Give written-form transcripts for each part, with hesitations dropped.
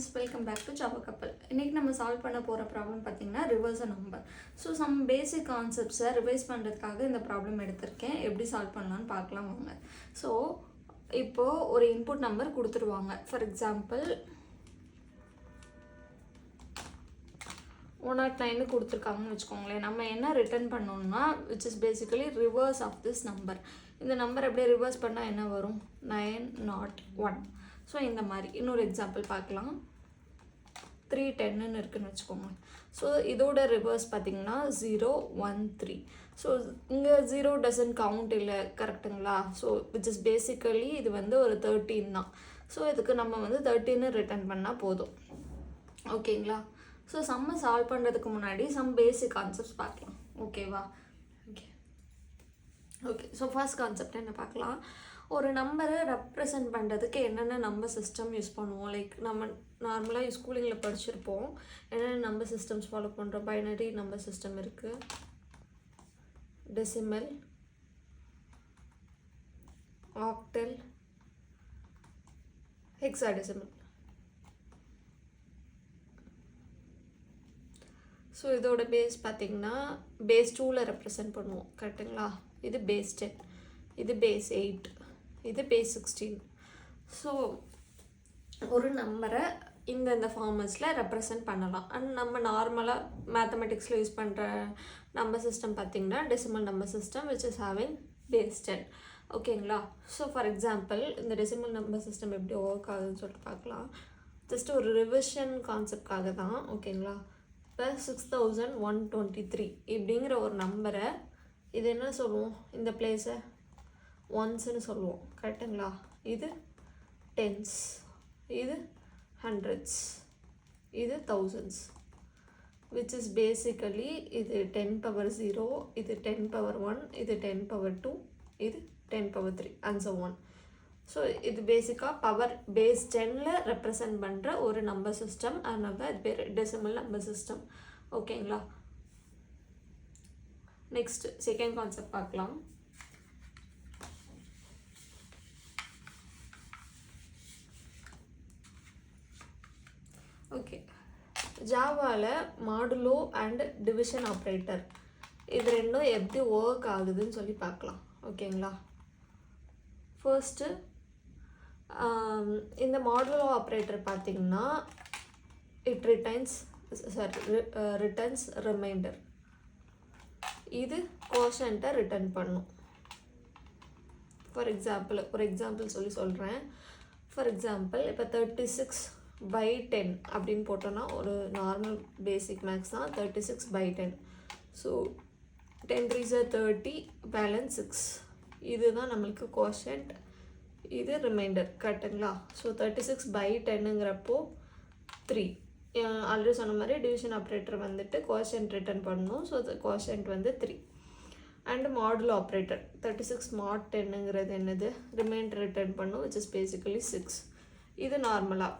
Friends, welcome back to Java Kappal. இன்றைக்கி நம்ம solve பண்ண போகிற ப்ராப்ளம் பார்த்திங்கன்னா reverse number. So some basic கான்செப்ட்ஸை ரிவைஸ் பண்ணுறதுக்காக இந்த ப்ராப்ளம் எடுத்திருக்கேன். எப்படி சால்வ் பண்ணலான்னு பார்க்கலாம் வாங்க. ஸோ இப்போது ஒரு இன்புட் நம்பர் கொடுத்துருவாங்க. ஃபார் எக்ஸாம்பிள் 109 கொடுத்துருக்காங்கன்னு வச்சுக்கோங்களேன். நம்ம என்ன ரிட்டர்ன் பண்ணோம்னா which is basically reverse of this number. இந்த நம்பர் அப்படியே ரிவர்ஸ் பண்ணால் என்ன வரும்? 901. ஸோ இந்த மாதிரி இன்னொரு எக்ஸாம்பிள் பார்க்கலாம். 310 இருக்குன்னு வச்சுக்கோங்க. ஸோ இதோட ரிவர்ஸ் பார்த்திங்கன்னா 013. ஸோ இங்கே 0 டசன்ட் கவுண்ட் இல்லை, கரெக்டுங்களா? ஸோ விச் இஸ் பேசிக்கலி இது வந்து ஒரு 13 தான். ஸோ இதுக்கு நம்ம வந்து 13 ரிட்டர்ன் பண்ணால் போதும். ஓகேங்களா? ஸோ சம்மை சால்வ் பண்ணுறதுக்கு முன்னாடி சம் பேசிக் கான்செப்ட்ஸ் பார்க்கலாம். ஓகேவா? ஓகே. ஸோ ஃபர்ஸ்ட் கான்செப்ட் என்ன பார்க்கலாம்? ஒரு நம்பரை ரெப்ரசன்ட் பண்ணுறதுக்கு என்னென்ன நம்பர் சிஸ்டம் யூஸ் பண்ணுவோம். லைக் நம்ம நார்மலாக ஸ்கூலிங்கில் படிச்சிருப்போம். என்னென்ன நம்பர் சிஸ்டம்ஸ் ஃபாலோ பண்ணுறோம்? பைனரி நம்பர் சிஸ்டம் இருக்குது, டெசிமல், ஆக்டல், ஹெக்ஸாடெசிமல். ஸோ இதோட பேஸ் பார்த்திங்கன்னா பேஸ் 2ல் ரெப்ரசன்ட் பண்ணுவோம், கரெக்டுங்களா? இது பேஸ் 10, இது பேஸ் 8, இது பேஸ் 16. ஸோ ஒரு நம்பரை இந்த ஃபார்மட்ஸில் ரெப்ரசன்ட் பண்ணலாம். அண்ட் நம்ம நார்மலாக மேத்தமெட்டிக்ஸில் யூஸ் பண்ணுற நம்பர் சிஸ்டம் பார்த்திங்கன்னா decimal number system which is having base 10. ஓகேங்களா? ஸோ ஃபார் எக்ஸாம்பிள் இந்த டெசிமல் நம்பர் சிஸ்டம் எப்படி ஒர்க் ஆகுதுன்னு சொல்லிட்டு பார்க்கலாம். ஜஸ்ட் ஒரு ரிவிஷன் கான்செப்ட்காக தான். ஓகேங்களா? இப்போ 6123 இப்படிங்கிற ஒரு நம்பரை இது என்ன சொல்லுவோம்? இந்த பிளேஸை ஒன்ஸ்ன்னு சொல்லுவோம், கரெக்டுங்களா? இது டென்ஸ், இது ஹண்ட்ரட்ஸ், இது தௌசண்ட்ஸ், விச் இஸ் பேசிக்கலி இது 10 power 0, இது 10 power 1, இது 10 power 2, இது 10 power 3 and so on. So இது பேசிக்காக பவர் பேஸ் 10ல் ரெப்ரசன்ட் பண்ணுற ஒரு நம்பர் சிஸ்டம். அதனால இது பேர் டெசிமல் நம்பர் சிஸ்டம். ஓகேங்களா? நெக்ஸ்ட் செகண்ட் கான்செப்ட் பார்க்கலாம். ஓகே, ஜாவாவில் மாடுலோ அண்ட் டிவிஷன் ஆப்ரேட்டர் இது ரெண்டும் எப்படி ஒர்க் ஆகுதுன்னு சொல்லி பார்க்கலாம். ஓகேங்களா? ஃபர்ஸ்ட்டு இந்த மாடுலோ ஆப்ரேட்டர் பார்த்திங்கன்னா இட் ரிட்டர்ன்ஸ் ரிமைண்டர். இது கோஷன்ட்டை ரிட்டர்ன் பண்ணும். ஃபார் எக்ஸாம்பிள் ஒரு எக்ஸாம்பிள் சொல்கிறேன். ஃபார் எக்ஸாம்பிள் இப்போ 36/10 அப்படின்னு போட்டோன்னா ஒரு நார்மல் பேசிக் மேக்ஸ் தான். 36/10. So 10 3s are 30, balance 6. இதுதான் நம்மளுக்கு கோஷன்ட், இது ரிமைண்டர், கரெக்டுங்களா? ஸோ 36/10ங்கிறப்போ 3. ஆல்ரெடி சொன்ன மாதிரி டிவிஷன் ஆப்ரேட்டர் வந்துட்டு கோஷன்ட் ரிட்டர்ன் பண்ணணும். ஸோ கோஷன்ட் வந்து 3. அண்ட் மாடுலோ ஆப்ரேட்டர் 36 mod 10ங்கிறது என்னது? ரிமைண்டர் ரிட்டர்ன் பண்ணும், விச் இஸ் பேசிக்கலி 6. இது நார்மலாக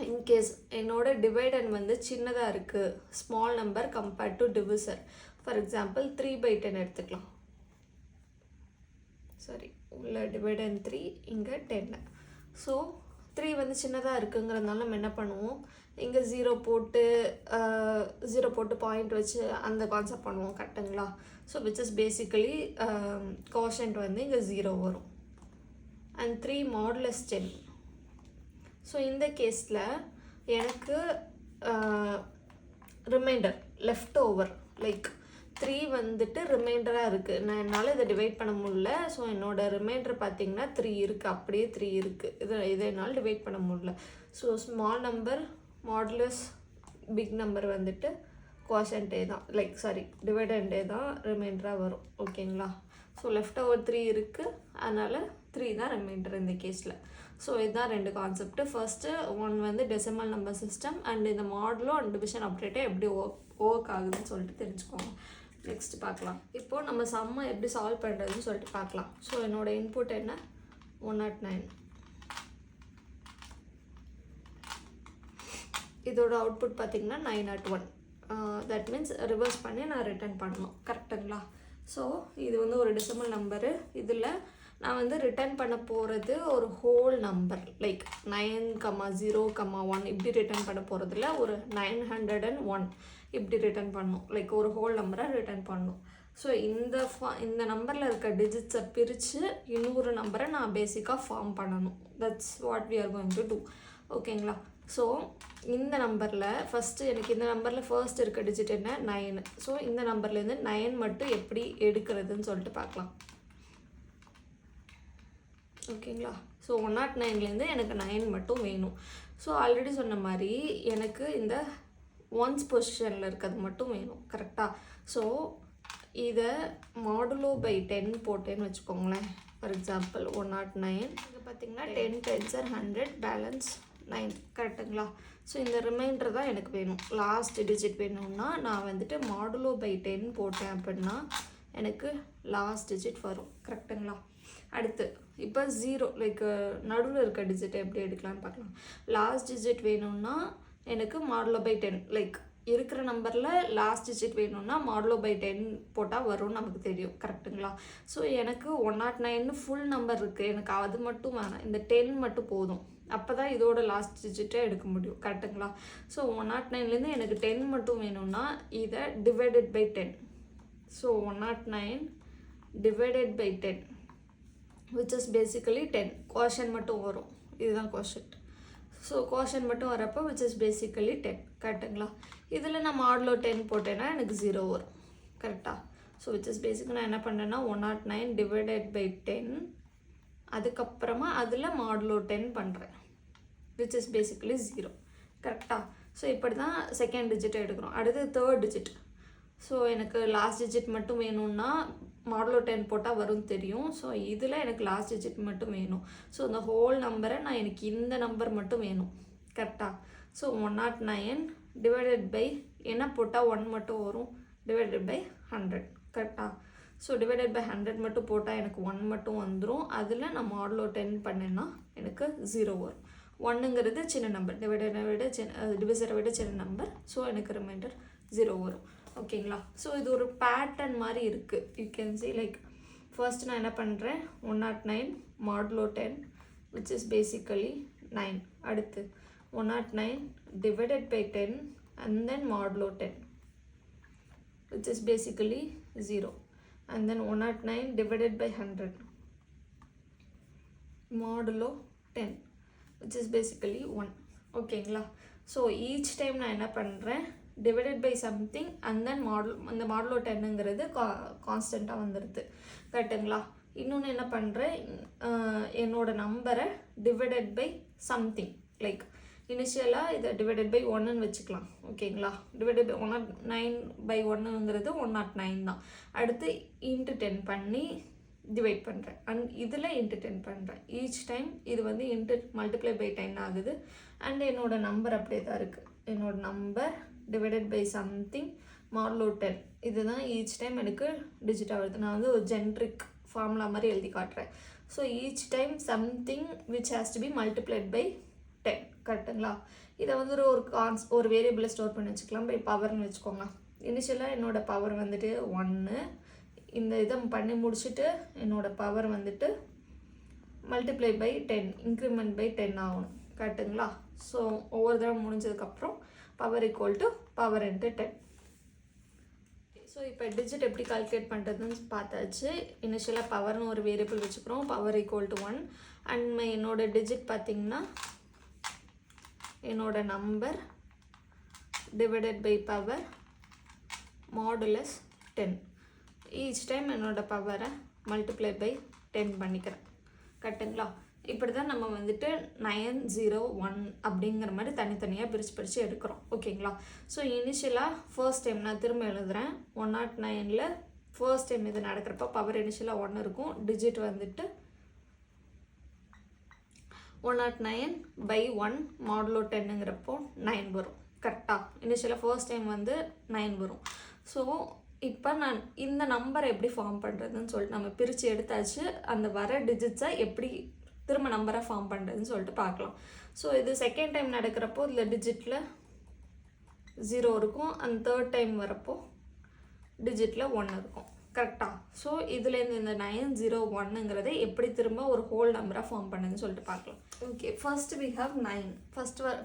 இன்கேஸ் என்னோட டிவைடன் வந்து சின்னதாக இருக்குது, small number compared to divisor. For example 3/10 எடுத்துக்கலாம். சரி, உள்ள டிவைடன் 3, இங்கே 10. ஸோ 3 வந்து சின்னதாக இருக்குங்கிறதுனால நம்ம என்ன பண்ணுவோம்? இங்கே 0 போட்டு பாயிண்ட் வச்சு அந்த கான்செப்ட் பண்ணுவோம், கரெக்டுங்களா? So which is basically quotient வந்து இங்கே 0 வரும். And 3 modulus 10. ஸோ இந்த கேஸில் எனக்கு ரிமைண்டர் லெஃப்ட் ஓவர், லைக் 3 வந்துட்டு ரிமைண்டராக இருக்குது. நான் என்னால் இதை டிவைட் பண்ண முடியல. ஸோ என்னோடய ரிமைண்டர் பார்த்திங்கன்னா 3 இருக்குது, அப்படியே 3 இருக்குது. இதை என்னால் டிவைட் பண்ண முடியல. So small number modulus big number வந்துட்டு கோஷன்ட்டே தான், லைக் டிவைடண்டே தான் ரிமைண்டராக வரும். ஓகேங்களா? ஸோ லெஃப்ட் ஓவர் 3 இருக்குது, அதனால் 3 தான் ரிமைண்டர் இந்த கேஸில். ஸோ இதுதான் ரெண்டு கான்செப்ட். ஃபர்ஸ்ட்டு ஒன் வந்து டெசிமல் நம்பர் சிஸ்டம் அண்ட் இந்த மாடுலோ அண்ட் டிவிஷன் ஆப்ரேட்டர் எப்படி ஒர்க் ஆகுதுன்னு சொல்லிட்டு தெரிஞ்சுக்கோங்க. நெக்ஸ்ட் பார்க்கலாம். இப்போது நம்ம சம்மை எப்படி சால்வ் பண்ணுறதுன்னு சொல்லிட்டு பார்க்கலாம். ஸோ என்னோடய இன்புட் என்ன? 109. இதோட அவுட்புட் பார்த்திங்கன்னா 901. தட் மீன்ஸ் ரிவர்ஸ் பண்ணி நான் ரிட்டர்ன் பண்ணணும், கரெக்டுங்களா? ஸோ இது வந்து ஒரு டெசிமல் நம்பரு. இதில் நான் வந்து ரிட்டர்ன் பண்ண போகிறது ஒரு ஹோல் நம்பர் லைக் 9,0,1 இப்படி ரிட்டர்ன் பண்ண போகிறதுல ஒரு 901 இப்படி ரிட்டர்ன் பண்ணணும். லைக் ஒரு ஹோல் நம்பரை ரிட்டர்ன் பண்ணணும். ஸோ இந்த நம்பரில் இருக்க டிஜிட்ஸை பிரித்து இன்னொரு நம்பரை நான் பேசிக்காக ஃபார்ம் பண்ணணும். That's what we are going to do. ஓகேங்களா? ஸோ இந்த நம்பரில் ஃபஸ்ட்டு எனக்கு இந்த நம்பரில் ஃபர்ஸ்ட் இருக்க டிஜிட் என்ன 9. ஸோ இந்த நம்பர்லேருந்து 9 மட்டும் எப்படி எடுக்கிறதுன்னு சொல்லிட்டு பார்க்கலாம். ஓகேங்களா? ஸோ 109லேருந்து எனக்கு 9 மட்டும் வேணும். ஸோ ஆல்ரெடி சொன்ன மாதிரி எனக்கு இந்த ஒன்ஸ் பொசிஷனில் இருக்கிறது மட்டும் வேணும். கரெக்டாக? ஸோ இதை மாடுலோ பை 10 போட்டேன்னு வச்சுக்கோங்களேன். ஃபார் எக்ஸாம்பிள் 109 இங்கே பார்த்தீங்கன்னா 10 10s are 100 பேலன்ஸ் 9. கரெக்டுங்களா? ஸோ இந்த ரிமைண்டர் தான் எனக்கு வேணும். லாஸ்ட் டிஜிட் வேணும்னா நான் வந்துட்டு மாடுலோ பை 10 போட்டேன் அப்படின்னா எனக்கு லாஸ்ட் டிஜிட் வரும். கரெக்டுங்களா? அடுத்து இப்போ 0 லைக் நடுவில் இருக்க டிஜிட் எப்படி எடுக்கலான்னு பார்க்கலாம். லாஸ்ட் டிஜிட் வேணும்னா எனக்கு மாடுலோ பை 10 லைக் இருக்கிற நம்பரில் லாஸ்ட் டிஜிட் வேணும்னா மாடுலோ பை 10 போட்டால் வரும்னு நமக்கு தெரியும். கரெக்டுங்களா? ஸோ எனக்கு 109 ஃபுல் நம்பர் இருக்குது, எனக்கு அது மட்டும் வேணாம், இந்த 10 மட்டும் போதும். அப்போ தான் இதோட லாஸ்ட் டிஜிட்டே எடுக்க முடியும். கரெக்டுங்களா? ஸோ 109லேருந்து எனக்கு 10 மட்டும் வேணும்னா இதை divided by 10. So 109 divided by 10 which is basically 10. Quotient மட்டும் வரும். இதுதான் கோஷன். ஸோ கோஷன் மட்டும் வரப்போ which is basically 10. கரெக்டுங்களா? இதில் நான் மாடுலோ 10 போட்டேன்னா எனக்கு 0 வரும். கரெக்டாக? ஸோ which is basically நான் என்ன பண்ணேன்னா 109 டிவைடட் பை 10 அதுக்கப்புறமா அதில் மாடுலோ 10 பண்ணுறேன் which is basically 0. கரெக்டாக? ஸோ இப்படி தான் செகண்ட் டிஜிட்டை எடுக்கிறோம். அடுத்து தேர்ட் டிஜிட். ஸோ எனக்கு லாஸ்ட் டிஜிட் மட்டும் வேணும்னா மாடுலோ 10 போட்டால் வரும் தெரியும். ஸோ இதில் எனக்கு லாஸ்ட் டிஜிட் மட்டும் வேணும். ஸோ இந்த ஹோல் நம்பரை நான் எனக்கு இந்த நம்பர் மட்டும் வேணும். கரெக்டாக? ஸோ 109 டிவைடட் பை என்ன போட்டால் 1 மட்டும் வரும், டிவைடட் பை 100. கரெக்டாக? ஸோ டிவைடட் பை 100 மட்டும் போட்டால் எனக்கு 1 மட்டும் வந்துடும். அதில் நான் மாடுலோ 10 பண்ணேன்னா எனக்கு 0 வரும். 1ங்கிறது சின்ன நம்பர், டிவிசரை விட சின்ன நம்பர். ஸோ எனக்கு ரிமைண்டர் 0 வரும். ஓகேங்களா? ஸோ இது ஒரு பேட்டர்ன் மாதிரி இருக்குது. You can see like first நான் என்ன பண்ணுறேன் 109 மாடுலோ 10 which is basically 9. அடுத்து 109 divided by 10 and then modulo 10 which is basically 0, and then 109 divided by 100 modulo 10 which is basically 1. ஓகேங்களா? ஸோ ஈச் டைம் நான் என்ன பண்ணுறேன் divided by something and then அந்த modulo 10ங்கிறது கான்ஸ்டண்ட்டாக வந்துடுது. கரெக்டுங்களா? இன்னொன்று என்ன பண்ணுறேன் என்னோட நம்பரை டிவைடட் பை சம்திங் லைக் இனிஷியலாக இதை டிவைடட் பை 1ன்னு வச்சுக்கலாம். ஓகேங்களா? டிவைடட் பை 109 பை 1ங்கிறது 109 தான். அடுத்து இன்ட்டு 10 பண்ணி டிவைட் பண்ணுறேன் அண்ட் இதில் இன்ட்டு 10 பண்ணுறேன். ஈச் டைம் இது வந்து இன்ட்டு மல்டிப்ளை பை 10 ஆகுது. அண்ட் என்னோட நம்பர் அப்படியே தான் இருக்குது. என்னோட number divided by something modulo 10 இதுதான் ஈச் டைம் எனக்கு டிஜிட்டாக வருது. நான் வந்து ஒரு ஜென்ரிக் ஃபார்முலா மாதிரி எழுதி காட்டுறேன். So each time something which has to be multiplied by 10. கரெக்டுங்களா? இதை வந்து ஒரு வேரியபிளை ஸ்டோர் பண்ணி வச்சுக்கலாம். பை பவர்னு வச்சுக்கோங்க. இனிஷியலாக என்னோட பவர் வந்துட்டு 1. இந்த இதை பண்ணி முடிச்சுட்டு என்னோட பவர் வந்துட்டு மல்டிப்ளை பை 10 இன்க்ரிமெண்ட் பை 10 ஆகணும். கரெக்டுங்களா? ஸோ ஒவ்வொரு தடவை முடிஞ்சதுக்கப்புறம் power equal to power into 10. So இப்போ டிஜிட் எப்படி கால்குலேட் பண்ணுறதுன்னு பார்த்தாச்சு. இனிஷியலாக பவர்னு ஒரு வேரியபிள் வச்சுக்கிறோம். பவர் ஈக்குவல் டு 1 அண்ட் என்னோட டிஜிட் பார்த்திங்கன்னா என்னோட number divided by power modulus 10. Each time என்னோட பவரை மல்டிப்ளை பை 10 பண்ணிக்கிறேன். கரெக்டுங்களா? இப்படி தான் நம்ம வந்துட்டு 901 அப்படிங்கிற மாதிரி தனித்தனியாக பிரித்து எடுக்கிறோம். ஓகேங்களா? ஸோ இனிஷியலாக ஃபர்ஸ்ட் டைம் நான் திரும்ப எழுதுகிறேன். 109ல் ஃபர்ஸ்ட் டைம் இது நடக்கிறப்ப பவர் இனிஷியலாக 1 இருக்கும். டிஜிட் வந்துட்டு 109 பை 1 மாடுலோ 10ங்கிறப்போ 9 வரும். கரெக்டாக? இனிஷியலாக ஃபர்ஸ்ட் டைம் வந்து 9 வரும். ஸோ இப்போ நான் இந்த நம்பரை எப்படி ஃபார்ம் பண்ணுறதுன்னு சொல்லிட்டு நம்ம பிரித்து எடுத்தாச்சு. அந்த வர டிஜிட்ஸை எப்படி திரும்ப நம்பரை ஃபார்ம் பண்ணுறதுன்னு சொல்லிட்டு பார்க்கலாம். ஸோ இது செகண்ட் டைம் நடக்கிறப்போ இதில் டிஜிட்டில் 0 இருக்கும். அந்த தேர்ட் டைம் வரப்போ டிஜிட்டில் 1 இருக்கும். கரெக்டாக. ஸோ இதுலேருந்து இந்த 901ங்கிறத எப்படி திரும்ப ஒரு ஹோல் நம்பராக ஃபார்ம் பண்ணுதுன்னு சொல்லிட்டு பார்க்கலாம். Okay, first we have 9.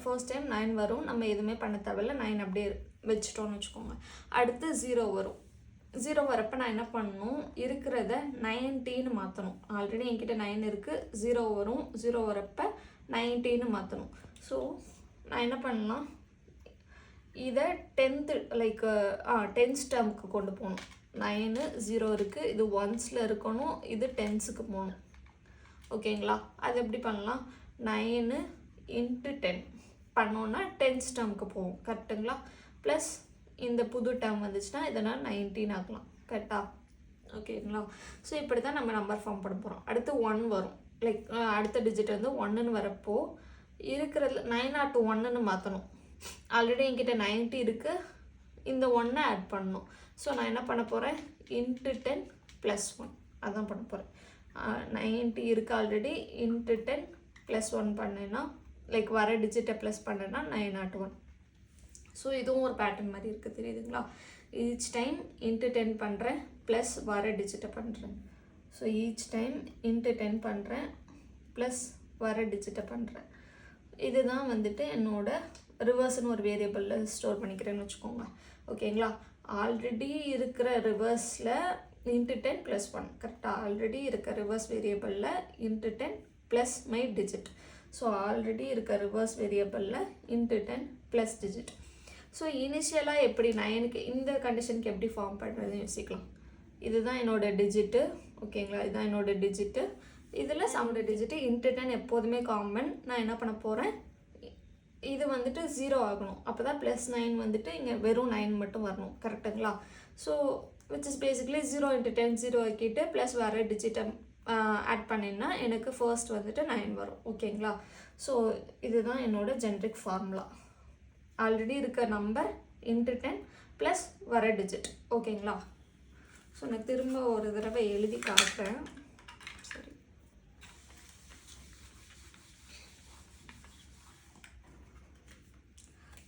First time 9 வரும், நம்ம எதுவுமே பண்ண தேவையில்ல, 9 அப்படியே வச்சுட்டோன்னு வச்சுக்கோங்க. அடுத்து 0 வரும். 0 வரப்போ நான் என்ன பண்ணணும், இருக்கிறத 90ன்னு மாற்றணும். ஆல்ரெடி என்கிட்ட 9 இருக்குது, 0 வரும், 0 வரப்போ 90ன்னு மாற்றணும். ஸோ நான் என்ன பண்ணலாம், இதை 10th லைக் 10th டேர்முக்கு கொண்டு போகணும். 9 0 இருக்குது, இது ஒன்ஸில் இருக்கணும், இது டென்ஸுக்கு போகணும். ஓகேங்களா, அது எப்படி பண்ணலாம், 9 × 10 பண்ணோன்னா 10th டேர்முக்கு போகும். கரெக்டுங்களா? ப்ளஸ் இந்த புது டேர்ம் வந்துச்சுன்னா இதனால் 19 ஆகலாம். கரெக்டாக? ஓகேங்களா? ஸோ இப்படி தான் நம்ம நம்பர் ஃபார்ம் பண்ண போகிறோம். அடுத்து 1 வரும். லைக் அடுத்த டிஜிட் வந்து 1ன்னு வரப்போ இருக்கிறதுல 901ன்னு மாற்றணும். ஆல்ரெடி என்கிட்ட 90 இருக்குது, இந்த 1 ஆட் பண்ணணும். ஸோ நான் என்ன பண்ண போகிறேன், × 10 + 1 அதான் பண்ண போகிறேன். 90 இருக்குது ஆல்ரெடி, × 10 + 1 பண்ணேன்னா லைக் வர டிஜிட்டை ப்ளஸ் பண்ணேன்னா 901. ஸோ இதுவும் ஒரு பேட்டர்ன் மாதிரி இருக்குது, தெரியுதுங்களா? ஈச் டைம் × 10 பண்ணுறேன் ப்ளஸ் வர டிஜிட்டை பண்ணுறேன். ஸோ ஈச் டைம் × 10 பண்ணுறேன் ப்ளஸ் வர டிஜிட்டை பண்ணுறேன். இதுதான் வந்துட்டு என்னோட ரிவர்ஸ்னு ஒரு வேரியபிளில் ஸ்டோர் பண்ணிக்கிறேன்னு வச்சுக்கோங்க. ஓகேங்களா? ஆல்ரெடி இருக்கிற ரிவர்ஸில் × 10 + 1 கரெக்டாக. ஆல்ரெடி இருக்க ரிவர்ஸ் வேரியபிளில் × 10 plus my digit. So already இருக்க ரிவர்ஸ் வேரியபிளில் × 10 ப்ளஸ் டிஜிட். ஸோ இனிஷியலாக எப்படி 9க்கு இந்த கண்டிஷனுக்கு எப்படி ஃபார்ம் பண்ணுறதுன்னு யோசிக்கலாம். இதுதான் என்னோடய டிஜிட்டு. ஓகேங்களா, இதுதான் என்னோடய டிஜிட்டு. இதில் சம்மோட டிஜிட்டு × 10 எப்போதுமே காமன். நான் என்ன பண்ண போகிறேன், இது வந்துட்டு 0 ஆகணும். அப்போ தான் +9 வந்துட்டு இங்கே வெறும் 9 மட்டும் வரணும். கரெக்டுங்களா? ஸோ விச் இஸ் பேசிக்லி 0 × 10 0 ஆக்கிட்டு ப்ளஸ் வர டிஜிட்டை ஆட் பண்ணினா எனக்கு ஃபர்ஸ்ட் வந்துட்டு 9 வரும். ஓகேங்களா? ஸோ இதுதான் என்னோட ஜென்ரிக் ஃபார்முலா. ஆல்ரெடி இருக்க நம்பர் × 10 ப்ளஸ் வர டிஜிட். ஓகேங்களா? ஸோ நான் திரும்ப ஒரு தடவை எழுதி காட்டுறேன். சரி,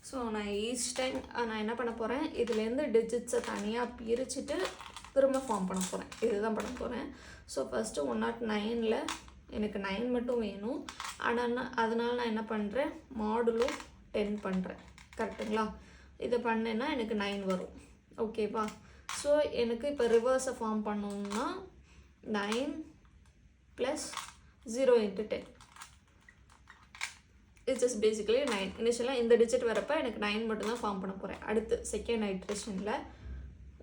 ஸோ நான் ஈச் டைம் நான் என்ன பண்ண போகிறேன், இதுலேருந்து டிஜிட்ஸை தனியாக பிரிச்சுட்டு திரும்ப ஃபார்ம் பண்ண போகிறேன். இதுதான் பண்ண போகிறேன். ஸோ ஃபஸ்ட்டு 109ல் எனக்கு 9 மட்டும் வேணும். ஆனால் அதனால் நான் என்ன பண்ணுறேன், மாடுலோ 10 பண்ணுறேன். கரெக்டுங்களா? இதை பண்ணேன்னா எனக்கு 9 வரும். ஓகேவா? ஸோ எனக்கு இப்போ ரிவர்ஸை ஃபார்ம் பண்ணோம்னா 9 + 0 × 10 இட்ஸ் ஜஸ்ட் பேசிக்கலி 9. இனிஷியலாக இந்த டிஜிட் வரப்போ எனக்கு 9 மட்டும்தான் ஃபார்ம் பண்ண போகிறேன். அடுத்து செகண்ட் ஐட்ரேஷனில்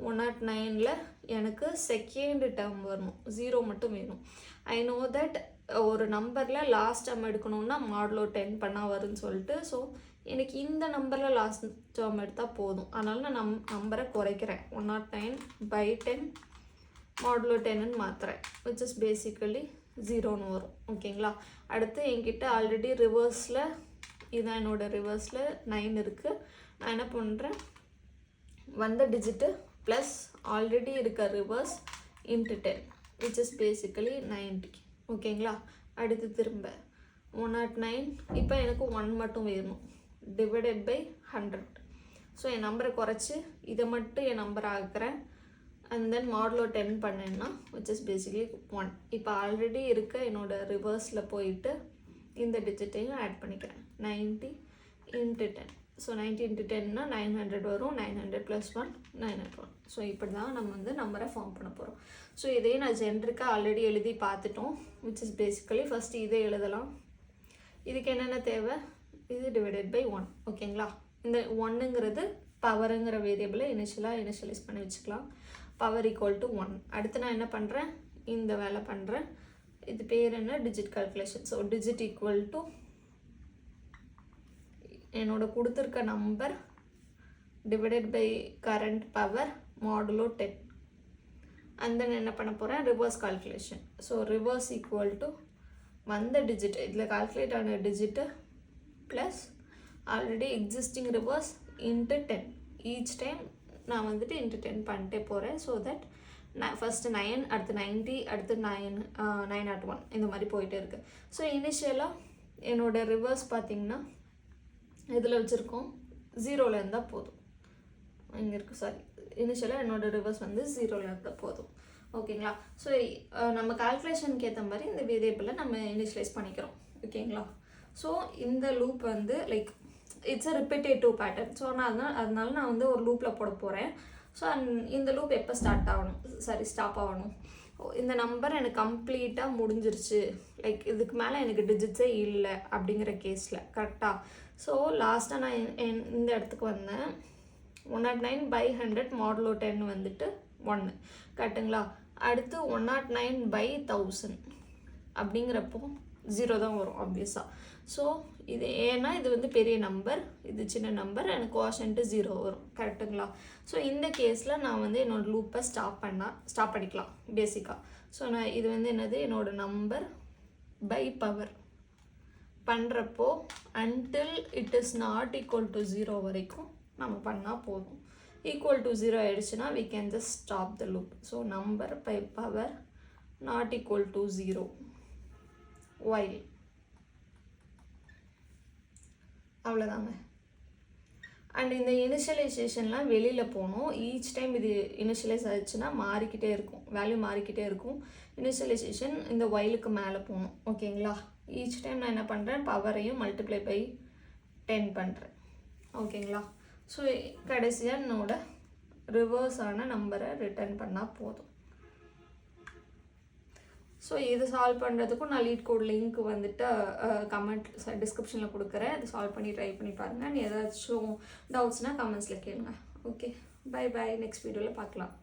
109ல் எனக்கு செகண்ட் டேர்ம் வரணும், 0 மட்டும் வேணும். ஐ நோ தட் ஒரு நம்பரில் லாஸ்ட் டேர்ம் எடுக்கணுன்னா மாடுலோ 10 பண்ணால் வரும்னு சொல்லிட்டு. ஸோ எனக்கு இந்த நம்பரில் லாஸ்ட் டேர்ம் எடுத்தால் போதும். அதனால் நான் நம்பரை குறைக்கிறேன். 109/10 மாடுலோ 10ன்னு மாற்றுறேன். விச் இஸ் பேசிக்கலி 0ன்னு வரும். ஓகேங்களா? அடுத்து என்கிட்ட ஆல்ரெடி ரிவர்ஸில் இதுதான் என்னோடய ரிவர்ஸில் 9 இருக்குது. நான் என்ன பண்ணுறேன், வந்த டிஜிட்டு ப்ளஸ் ஆல்ரெடி இருக்க ரிவர்ஸ் × 10 விச் இஸ் பேசிக்கலி 90. ஓகேங்களா? அடுத்து திரும்ப 109. இப்போ எனக்கு 1 மட்டும் வேணும், /100. ஸோ என் நம்பரை குறைச்சி இதை மட்டும் என் நம்பர் ஆக்குறேன். அண்ட் தென் மாடுலோ 10 பண்ணேன்னா விச் இஸ் பேசிக்கலி 1. இப்போ ஆல்ரெடி இருக்க என்னோடய ரிவர்ஸில் போயிட்டு இந்த டிஜிட்டையும் ஆட் பண்ணிக்கிறேன். 90 × 10. ஸோ 90 × 10னா 900 வரும். 900 + 1 901. ஸோ இப்படி தான் நம்ம வந்து நம்பரை ஃபார்ம் பண்ண போகிறோம். ஸோ இதே நான் ஜென்ரிக்காக ஆல்ரெடி எழுதி பார்த்துட்டோம். விச் இஸ் பேசிக்கலி ஃபஸ்ட்டு இதை எழுதலாம். இதுக்கு என்னென்ன தேவை, இது /1. ஓகேங்களா? இந்த 1ங்கிறது பவருங்கிற வேரியபிளை இனிஷியலைஸ் பண்ணி வச்சுக்கலாம். பவர் = 1. அடுத்து நான் என்ன பண்ணுறேன், இந்த வேலை பண்ணுறேன். இது பேர் என்ன, டிஜிட் கால்குலேஷன். ஸோ டிஜிட் = என்னோட கொடுத்துருக்க number /current power modulo 10. And then என்ன பண்ண போகிறேன், ரிவர்ஸ் கால்குலேஷன். ஸோ ரிவர்ஸ் = வந்த டிஜிட், இதில் கால்குலேட் ஆன digit plus already existing reverse × 10. Each time நான் வந்துட்டு × 10 பண்ணிட்டே போகிறேன். ஸோ தட் நான் ஃபஸ்ட்டு 9, அடுத்து 90, அடுத்து 901 இந்த மாதிரி போயிட்டே இருக்குது. ஸோ இனிஷியலாக என்னோடய ரிவர்ஸ் பார்த்திங்கன்னா இதில் வச்சுருக்கோம் 0ல் இருந்தால் போதும். இங்கே இருக்குது சாரி, இனிஷியலாக என்னோடய ரிவர்ஸ் வந்து 0ல் இருந்தால் போதும். ஓகேங்களா? ஸோ நம்ம கால்குலேஷனுக்கு ஏற்ற மாதிரி இந்த வேரியபிளை நம்ம இனிஷியலைஸ் பண்ணிக்கிறோம். ஓகேங்களா? ஸோ இந்த லூப் வந்து like it's a repetitive pattern. So நான் அதனால நான் வந்து ஒரு லூப்பில் போட போகிறேன். ஸோ இந்த லூப் எப்போ ஸ்டாப் ஆகணும், இந்த நம்பர் எனக்கு கம்ப்ளீட்டாக முடிஞ்சிருச்சு, லைக் இதுக்கு மேலே எனக்கு டிஜிட்ஸே இல்லை அப்படிங்கிற கேஸில். கரெக்டாக? ஸோ லாஸ்ட்டாக நான் இந்த இடத்துக்கு வந்தேன். 109/100 மாடுலோ 10 வந்துட்டு 1. கரெக்டுங்களா? அடுத்து 109/1000 அப்படிங்கிறப்போ 0 தான் வரும் ஆப்வியஸாக. ஸோ இது ஏன்னா இது வந்து பெரிய நம்பர், இது சின்ன நம்பர், எனக்கு கோஷன்ட்டு 0 வரும். கரெக்டுங்களா? ஸோ இந்த கேஸில் நான் வந்து என்னோடய லூப்பை ஸ்டாப் பண்ணிக்கலாம் பேசிக்காக. ஸோ நான் இது வந்து என்னது, என்னோடய நம்பர் பை பவர் பண்ணுறப்போ until it is not equal to 0 வரைக்கும் நம்ம பண்ணால் போதும். ஈக்குவல் டு 0 ஆயிடுச்சுன்னா we can just stop the loop. So number by power not equal to 0 while, அவ்வளோதாங்க. அண்ட் இந்த இனிஷியலைசேஷன்லாம் வெளியில் போகணும். ஈச் டைம் இது இனிஷியலைஸ் ஆயிடுச்சுன்னா மாறிக்கிட்டே இருக்கும், வேல்யூ மாறிக்கிட்டே இருக்கும். இனிஷியலைசேஷன் இந்த ஒயிலுக்கு மேலே போகணும். ஓகேங்களா? ஈச் டைம் நான் என்ன பண்ணுறேன், பவரையும் மல்டிப்ளை பை 10 பண்ணுறேன். ஓகேங்களா? ஸோ கடைசியாக என்னோட ரிவர்ஸான நம்பரை ரிட்டர்ன் பண்ணால் போதும். ஸோ இது சால்வ் பண்ணுறதுக்கும் நான் லீட் கோட் லிங்க் வந்துட்டு கமெண்ட் டிஸ்கிரிப்ஷனில் கொடுக்குறேன். இது சால்வ் பண்ணி ட்ரை பண்ணி பாருங்கள். நீ ஏதாச்சும் டவுட்ஸ்னால் கமெண்ட்ஸில் கேளுங்க. Okay, by. நெக்ஸ்ட் வீடியோவில் பார்க்கலாம்.